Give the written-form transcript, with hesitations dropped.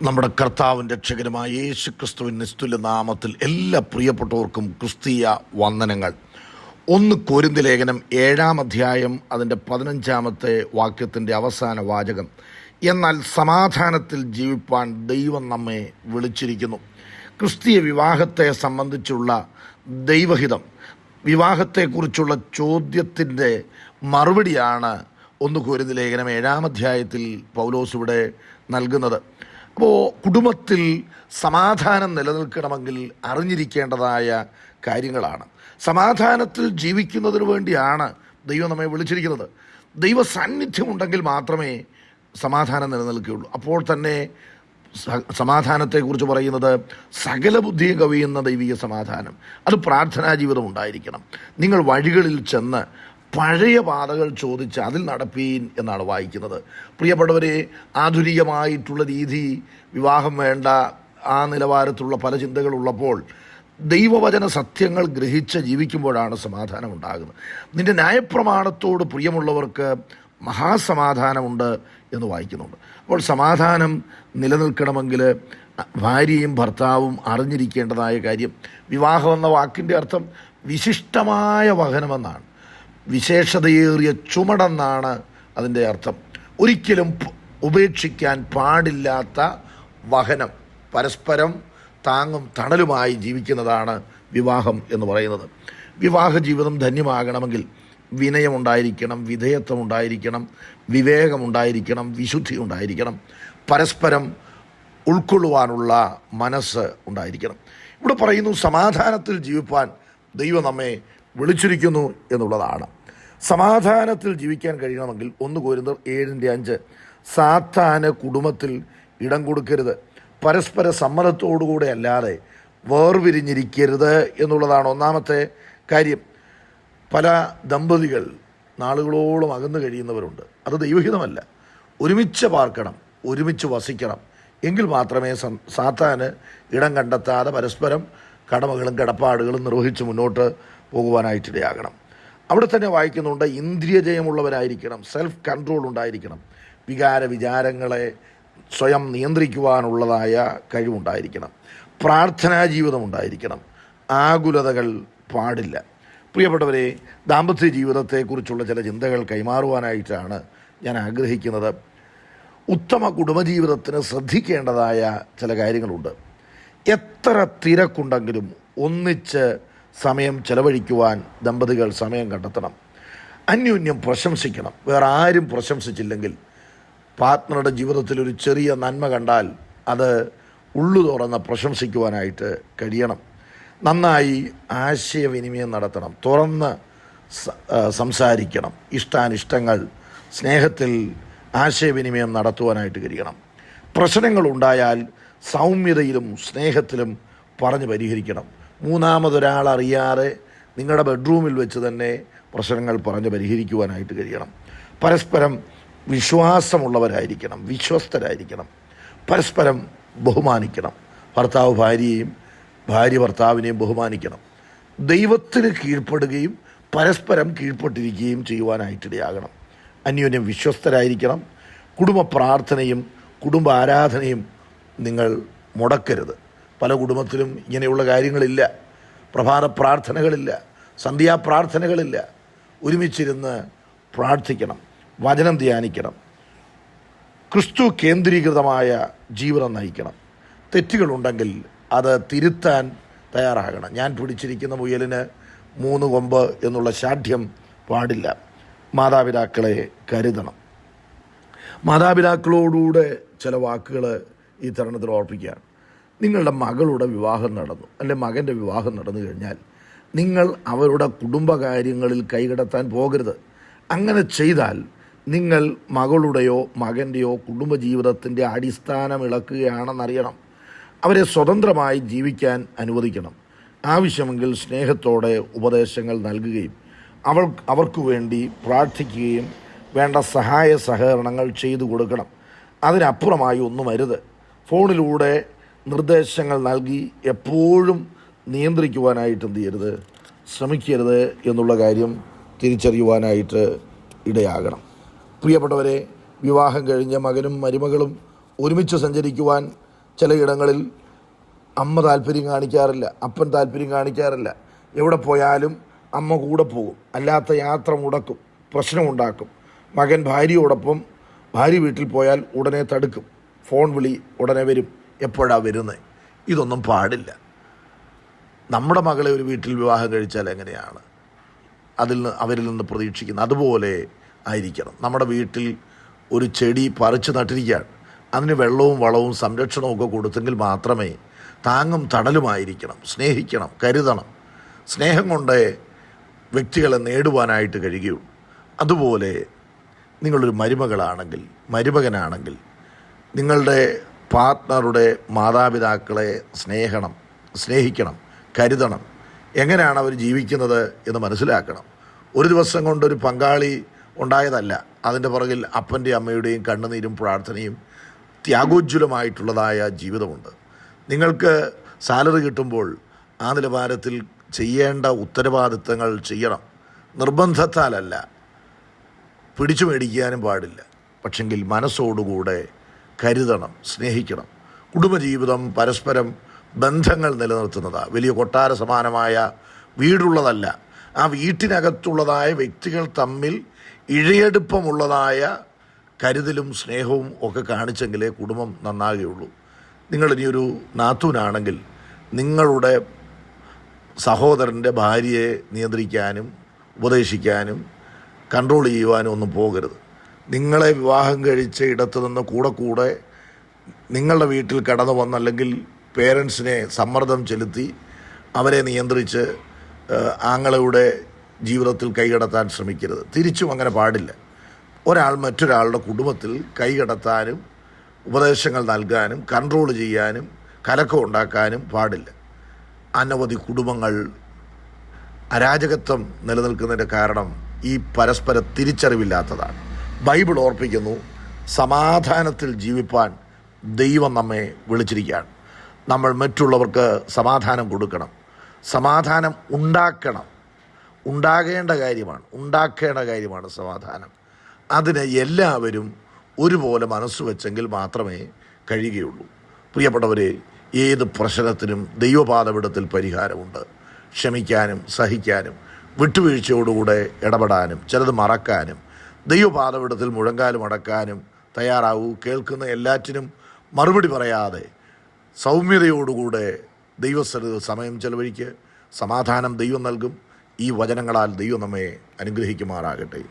നമ്മുടെ കർത്താവും രക്ഷകനുമായ യേശു ക്രിസ്തുവിൻ നിസ്തുല്യ നാമത്തിൽ എല്ലാ പ്രിയപ്പെട്ടവർക്കും ക്രിസ്തീയ വന്ദനങ്ങൾ. 1 കൊരിന്ത്യർ ലേഖനം 7-ാം അധ്യായം അതിൻ്റെ 15-ാമത്തെ വാക്യത്തിൻ്റെ അവസാന വാചകം, എന്നാൽ സമാധാനത്തിൽ ജീവിപ്പാൻ ദൈവം നമ്മെ വിളിച്ചിരിക്കുന്നു. ക്രിസ്തീയ വിവാഹത്തെ സംബന്ധിച്ചുള്ള ദൈവഹിതം, വിവാഹത്തെക്കുറിച്ചുള്ള ചോദ്യത്തിൻ്റെ മറുപടിയാണ് 1 കൊരിന്ത്യർ ലേഖനം 7-ാം അധ്യായത്തിൽ പൗലോസ് ഇവിടെ നൽകുന്നത്. അപ്പോൾ കുടുംബത്തിൽ സമാധാനം നിലനിൽക്കണമെങ്കിൽ അറിഞ്ഞിരിക്കേണ്ടതായ കാര്യങ്ങളാണ്. സമാധാനത്തിൽ ജീവിക്കുന്നതിന് വേണ്ടിയാണ് ദൈവം നമ്മെ വിളിച്ചിരിക്കുന്നത്. ദൈവ സാന്നിധ്യമുണ്ടെങ്കിൽ മാത്രമേ സമാധാനം നിലനിൽക്കുകയുള്ളൂ. അപ്പോൾ തന്നെ സമാധാനത്തെക്കുറിച്ച് പറയുന്നത് സകല ബുദ്ധിയും കവിയുന്ന ദൈവിക സമാധാനം. അത് പ്രാർത്ഥനാ ജീവിതം ഉണ്ടായിരിക്കണം. നിങ്ങൾ വഴികളിൽ ചെന്ന് പഴയ പാതകൾ ചോദിച്ച് അതിൽ നടപ്പീൻ എന്നാണ് വായിക്കുന്നത്. പ്രിയപ്പെട്ടവരെ, ആധുനികമായിട്ടുള്ള രീതി, വിവാഹം വേണ്ട, ആ നിലവാരത്തിലുള്ള പല ചിന്തകളുള്ളപ്പോൾ ദൈവവചന സത്യങ്ങൾ ഗ്രഹിച്ച് ജീവിക്കുമ്പോഴാണ് സമാധാനം ഉണ്ടാകുന്നത്. നിന്റെ ന്യായപ്രമാണത്തോട് പ്രിയമുള്ളവർക്ക് മഹാസമാധാനമുണ്ട് എന്ന് വായിക്കുന്നുണ്ട്. അപ്പോൾ സമാധാനം നിലനിൽക്കണമെങ്കിൽ ഭാര്യയും ഭർത്താവും അറിഞ്ഞിരിക്കേണ്ടതായ കാര്യം, വിവാഹം എന്ന വാക്കിൻ്റെ അർത്ഥം വിശിഷ്ടമായ വഹനമെന്നാണ്, വിശേഷതയേറിയ ചുമടെന്നാണ് അതിൻ്റെ അർത്ഥം. ഒരിക്കലും ഉപേക്ഷിക്കാൻ പാടില്ലാത്ത വഹനം, പരസ്പരം താങ്ങും തണലുമായി ജീവിക്കുന്നതാണ് വിവാഹം എന്ന് പറയുന്നത്. വിവാഹ ജീവിതം ധന്യമാകണമെങ്കിൽ വിനയമുണ്ടായിരിക്കണം, വിധേയത്വം ഉണ്ടായിരിക്കണം, വിവേകമുണ്ടായിരിക്കണം, വിശുദ്ധി ഉണ്ടായിരിക്കണം, പരസ്പരം ഉൾക്കൊള്ളുവാനുള്ള മനസ്സ് ഉണ്ടായിരിക്കണം. ഇവിടെ പറയുന്നു സമാധാനത്തിൽ ജീവിപ്പാൻ ദൈവം നമ്മെ വിളിച്ചിരിക്കുന്നു എന്നുള്ളതാണ്. സമാധാനത്തിൽ ജീവിക്കാൻ കഴിയണമെങ്കിൽ 1 കൊരിന്ത്യർ 7:5, സാത്താന് കുടുംബത്തിൽ ഇടം കൊടുക്കരുത്, പരസ്പര സമ്മതത്തോടുകൂടെ അല്ലാതെ വേർപിരിഞ്ഞിരിക്കരുത് എന്നുള്ളതാണ് ഒന്നാമത്തെ കാര്യം. പല ദമ്പതികൾ നാളുകളോളം അകന്നു കഴിയുന്നവരുണ്ട്. അത് ദൈവഹിതമല്ല. ഒരുമിച്ച് പാർക്കണം, ഒരുമിച്ച് വസിക്കണം. എങ്കിൽ മാത്രമേ സാത്താന് ഇടം കണ്ടെത്താതെ പരസ്പരം കടമകളും കടപ്പാടുകളും നിർവഹിച്ച് മുന്നോട്ട് പോകുവാനായിട്ടിടയാകണം. അവിടെ തന്നെ വായിക്കുന്നുണ്ട്, ഇന്ദ്രിയജയമുള്ളവരായിരിക്കണം, സെൽഫ് കൺട്രോൾ ഉണ്ടായിരിക്കണം, വിചാരങ്ങളെ സ്വയം നിയന്ത്രിക്കുവാനുള്ളതായ കഴിവുണ്ടായിരിക്കണം, പ്രാർത്ഥനാ ജീവിതം ഉണ്ടായിരിക്കണം, ആകുലതകൾ പാടില്ല. പ്രിയപ്പെട്ടവരെ, ദാമ്പത്യ ജീവിതത്തെക്കുറിച്ചുള്ള ചില ചിന്തകൾ കൈമാറുവാനായിട്ടാണ് ഞാൻ ആഗ്രഹിക്കുന്നത്. ഉത്തമ കുടുംബജീവിതത്തിന് ശ്രദ്ധിക്കേണ്ടതായ ചില കാര്യങ്ങളുണ്ട്. എത്ര തിരക്കുണ്ടെങ്കിലും ഒന്നിച്ച് സമയം ചെലവഴിക്കുവാൻ ദമ്പതികൾ സമയം കണ്ടെത്തണം. അന്യോന്യം പ്രശംസിക്കണം. വേറെ ആരും പ്രശംസിച്ചില്ലെങ്കിൽ പാർട്ട്ണറുടെ ജീവിതത്തിൽ ഒരു ചെറിയ നന്മ കണ്ടാൽ അത് ഉള്ളു തുറന്ന് പ്രശംസിക്കുവാനായിട്ട് കഴിയണം. നന്നായി ആശയവിനിമയം നടത്തണം, തുറന്ന് സംസാരിക്കണം, ഇഷ്ടാനിഷ്ടങ്ങൾ സ്നേഹത്തിൽ ആശയവിനിമയം നടത്തുവാനായിട്ട് കഴിയണം. പ്രശ്നങ്ങളുണ്ടായാൽ സൗമ്യതയിലും സ്നേഹത്തിലും പറഞ്ഞ് പരിഹരിക്കണം. മൂന്നാമതൊരാൾ അറിയാതെ നിങ്ങളുടെ ബെഡ്റൂമിൽ വെച്ച് തന്നെ പ്രശ്നങ്ങൾ പറഞ്ഞ് പരിഹരിക്കുവാനായിട്ട് കഴിയണം. പരസ്പരം വിശ്വാസമുള്ളവരായിരിക്കണം, വിശ്വസ്തരായിരിക്കണം, പരസ്പരം ബഹുമാനിക്കണം. ഭർത്താവ് ഭാര്യയെയും ഭാര്യ ഭർത്താവിനെയും ബഹുമാനിക്കണം. ദൈവത്തിന് കീഴ്പ്പെടുകയും പരസ്പരം കീഴ്പ്പെട്ടിരിക്കുകയും ചെയ്യുവാനായിട്ടിടയാകണം. അന്യോന്യം വിശ്വസ്തരായിരിക്കണം. കുടുംബ പ്രാർത്ഥനയും കുടുംബ ആരാധനയും നിങ്ങൾ മുടക്കരുത്. പല കുടുംബത്തിലും ഇങ്ങനെയുള്ള കാര്യങ്ങളില്ല. പ്രഭാത പ്രാർത്ഥനകളില്ല, സന്ധ്യാപ്രാർത്ഥനകളില്ല. ഒരുമിച്ചിരുന്ന് പ്രാർത്ഥിക്കണം, വചനം ധ്യാനിക്കണം, ക്രിസ്തു കേന്ദ്രീകൃതമായ ജീവിതം നയിക്കണം. തെറ്റുകളുണ്ടെങ്കിൽ അത് തിരുത്താൻ തയ്യാറാകണം. ഞാൻ പിടിച്ചിരിക്കുന്ന മുയലിന് 3 കൊമ്പ് എന്നുള്ള ശാഠ്യം പാടില്ല. മാതാപിതാക്കളെ കരുതണം. മാതാപിതാക്കളോടുകൂടെ ചില വാക്കുകൾ ഈ തരുണത്തിൽ ഓർപ്പിക്കുകയാണ്. നിങ്ങളുടെ മകളുടെ വിവാഹം നടന്നു, അല്ലെ മകൻ്റെ വിവാഹം നടന്നു കഴിഞ്ഞാൽ നിങ്ങൾ അവരുടെ കുടുംബകാര്യങ്ങളിൽ കൈകടത്താൻ പോകരുത്. അങ്ങനെ ചെയ്താൽ നിങ്ങൾ മകളുടെയോ മകൻ്റെയോ കുടുംബജീവിതത്തിൻ്റെ അടിസ്ഥാനം ഇളക്കുകയാണെന്നറിയണം. അവരെ സ്വതന്ത്രമായി ജീവിക്കാൻ അനുവദിക്കണം. ആവശ്യമെങ്കിൽ സ്നേഹത്തോടെ ഉപദേശങ്ങൾ നൽകുകയും അവർക്ക് വേണ്ടി പ്രാർത്ഥിക്കുകയും വേണ്ട സഹായ സഹകരണങ്ങൾ ചെയ്തു കൊടുക്കണം. അതിനപ്പുറമായി ഒന്നും അരുത്. ഫോണിലൂടെ നിർദ്ദേശങ്ങൾ നൽകി എപ്പോഴും നിയന്ത്രിക്കുവാനായിട്ട് എന്ത് ചെയ്യരുത്, ശ്രമിക്കരുത് എന്നുള്ള കാര്യം തിരിച്ചറിയുവാനായിട്ട് ഇടയാകണം. പ്രിയപ്പെട്ടവരെ, വിവാഹം കഴിഞ്ഞ മകനും മരുമകളും ഒരുമിച്ച് സഞ്ചരിക്കുവാൻ ചിലയിടങ്ങളിൽ അമ്മ താല്പര്യം കാണിക്കാറില്ല, അപ്പൻ താല്പര്യം കാണിക്കാറില്ല. എവിടെ പോയാലും അമ്മ കൂടെ പോകും, അല്ലാത്ത യാത്ര മുടക്കും, പ്രശ്നമുണ്ടാക്കും. മകൻ ഭാര്യ വീട്ടിൽ പോയാൽ ഉടനെ തടുക്കും, ഫോൺ വിളി ഉടനെ വരും, എപ്പോഴാണ് വരുന്നത്. ഇതൊന്നും പാടില്ല. നമ്മുടെ മകളെ ഒരു വീട്ടിൽ വിവാഹം കഴിച്ചാൽ എങ്ങനെയാണ് അവരിൽ നിന്ന് പ്രതീക്ഷിക്കുന്നത്? അതുപോലെ ആയിരിക്കണം. നമ്മുടെ വീട്ടിൽ ഒരു ചെടി പറിച്ചു നട്ടിരിക്കുകയാണ്, അതിന് വെള്ളവും വളവും സംരക്ഷണവും ഒക്കെ കൊടുത്തെങ്കിൽ മാത്രമേ താങ്ങും തണലുമായിരിക്കണം. സ്നേഹിക്കണം, കരുതണം. സ്നേഹം കൊണ്ട് വ്യക്തികളെ നേടുവാനായിട്ട് കഴിയുകയുള്ളൂ. അതുപോലെ നിങ്ങളൊരു മരുമകനാണെങ്കിൽ നിങ്ങളുടെ പാർട്ട്ണറുടെ മാതാപിതാക്കളെ സ്നേഹിക്കണം, കരുതണം. എങ്ങനെയാണ് അവർ ജീവിക്കുന്നത് എന്ന് മനസ്സിലാക്കണം. ഒരു ദിവസം കൊണ്ടൊരു പങ്കാളി ഉണ്ടായതല്ല. അതിൻ്റെ പുറകിൽ അപ്പൻ്റെയും അമ്മയുടെയും കണ്ണുനീരും പ്രാർത്ഥനയും ത്യാഗോജ്വലമായിട്ടുള്ളതായ ജീവിതമുണ്ട്. നിങ്ങൾക്ക് സാലറി കിട്ടുമ്പോൾ ആ നിലവാരത്തിൽ ചെയ്യേണ്ട ഉത്തരവാദിത്തങ്ങൾ ചെയ്യണം. നിർബന്ധത്താലല്ല, പിടിച്ചു മേടിക്കാനും പാടില്ല. പക്ഷെങ്കിൽ മനസ്സോടുകൂടെ കരുതണം, സ്നേഹിക്കണം. കുടുംബജീവിതം പരസ്പരം ബന്ധങ്ങൾ നിലനിർത്തുന്നതാണ്. വലിയ കൊട്ടാര സമാനമായ വീടുള്ളതല്ല. ആ വീട്ടിനകത്തുള്ളതായ വ്യക്തികൾ തമ്മിൽ ഇഴയെടുപ്പമുള്ളതായ കരുതലും സ്നേഹവും ഒക്കെ കാണിച്ചെങ്കിലേ കുടുംബം നന്നാകുകയുള്ളൂ. നിങ്ങളിനിയൊരു നാത്തൂനാണെങ്കിൽ നിങ്ങളുടെ സഹോദരൻ്റെ ഭാര്യയെ നിയന്ത്രിക്കാനും ഉപദേശിക്കാനും കൺട്രോൾ ചെയ്യുവാനും ഒന്നും പോകരുത്. നിങ്ങളെ വിവാഹം കഴിച്ച ഇടത്തു നിന്ന് കൂടെ നിങ്ങളുടെ വീട്ടിൽ കടന്നു വന്ന് അല്ലെങ്കിൽ പേരൻസിനെ സമ്മർദ്ദം ചെലുത്തി അവരെ നിയന്ത്രിച്ച് ആങ്ങളുടെ ജീവിതത്തിൽ കൈകടത്താൻ ശ്രമിക്കരുത്. തിരിച്ചും അങ്ങനെ പാടില്ല. ഒരാൾ മറ്റൊരാളുടെ കുടുംബത്തിൽ കൈകടത്താനും ഉപദേശങ്ങൾ നൽകാനും കൺട്രോൾ ചെയ്യാനും കലക്കം ഉണ്ടാക്കാനും പാടില്ല. അനവധി കുടുംബങ്ങൾ അരാജകത്വം നിലനിൽക്കുന്നതിൻ്റെ കാരണം ഈ പരസ്പര തിരിച്ചറിവില്ലാത്തതാണ്. ബൈബിൾ ഓർപ്പിക്കുന്നു, സമാധാനത്തിൽ ജീവിപ്പാൻ ദൈവം നമ്മെ വിളിച്ചിരിക്കുകയാണ്. നമ്മൾ മറ്റുള്ളവർക്ക് സമാധാനം കൊടുക്കണം, സമാധാനം ഉണ്ടാകേണ്ട കാര്യമാണ് സമാധാനം. അതിന് എല്ലാവരും ഒരുപോലെ മനസ്സ് വെച്ചെങ്കിൽ മാത്രമേ കഴിയുകയുള്ളൂ. പ്രിയപ്പെട്ടവരെ, ഏത് പ്രശ്നത്തിനും ദൈവപാദപീഠത്തിൽ പരിഹാരമുണ്ട്. ക്ഷമിക്കാനും സഹിക്കാനും വിട്ടുവീഴ്ചയോടുകൂടെ ഇടപെടാനും ചിലത് മറക്കാനും ദൈവപാദപീഠത്തിൽ മുഴങ്കാലും അടക്കാനും തയ്യാറാവൂ. കേൾക്കുന്ന എല്ലാറ്റിനും മറുപടി പറയാതെ സൗമ്യതയോടുകൂടെ ദൈവസ്ഥലത്ത് സമയം ചെലവഴിക്ക്. സമാധാനം ദൈവം നൽകും. ഈ വചനങ്ങളാൽ ദൈവം നമ്മെ അനുഗ്രഹിക്കുമാറാകട്ടെ.